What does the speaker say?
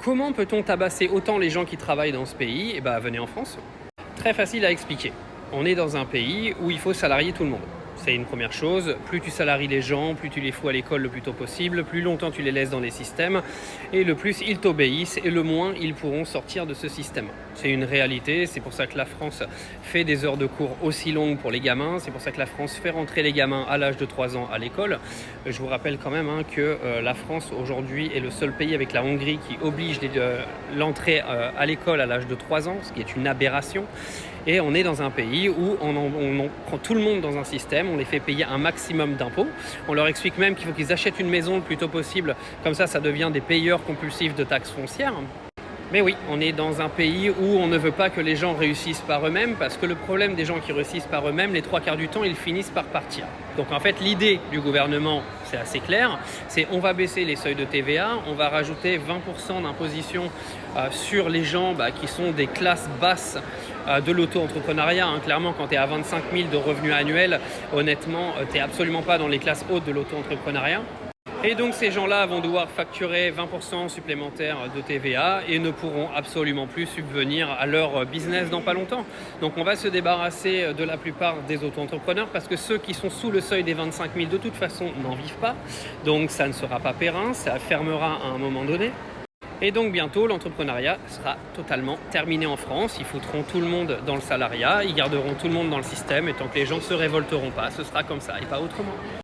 Comment peut-on tabasser autant les gens qui travaillent dans ce pays? Eh bien, venez en France. Très facile à expliquer. On est dans un pays où il faut salarier tout le monde. C'est une première chose. Plus tu salaries les gens, plus tu les fous à l'école le plus tôt possible, plus longtemps tu les laisses dans les systèmes, et le plus ils t'obéissent, et le moins ils pourront sortir de ce système. C'est une réalité, c'est pour ça que la France fait des heures de cours aussi longues pour les gamins, c'est pour ça que la France fait rentrer les gamins à l'âge de 3 ans à l'école. Je vous rappelle quand même que la France aujourd'hui est le seul pays avec la Hongrie qui oblige l'entrée à l'école à l'âge de 3 ans, ce qui est une aberration. Et on est dans un pays où on prend tout le monde dans un système, on les fait payer un maximum d'impôts. On leur explique même qu'il faut qu'ils achètent une maison le plus tôt possible, comme ça devient des payeurs compulsifs de taxes foncières. Mais oui, on est dans un pays où on ne veut pas que les gens réussissent par eux-mêmes, parce que le problème des gens qui réussissent par eux-mêmes, les 3 quarts du temps, ils finissent par partir. Donc en fait, l'idée du gouvernement, c'est assez clair, c'est on va baisser les seuils de TVA, on va rajouter 20% d'imposition sur les gens qui sont des classes basses de l'auto-entrepreneuriat. Clairement, quand tu es à 25 000 de revenus annuels, honnêtement, tu n'es absolument pas dans les classes hautes de l'auto-entrepreneuriat. Et donc ces gens-là vont devoir facturer 20% supplémentaires de TVA et ne pourront absolument plus subvenir à leur business dans pas longtemps. Donc on va se débarrasser de la plupart des auto-entrepreneurs parce que ceux qui sont sous le seuil des 25 000 de toute façon n'en vivent pas. Donc ça ne sera pas périn, ça fermera à un moment donné. Et donc bientôt l'entrepreneuriat sera totalement terminé en France. Ils foutront tout le monde dans le salariat, ils garderont tout le monde dans le système et tant que les gens ne se révolteront pas, ce sera comme ça et pas autrement.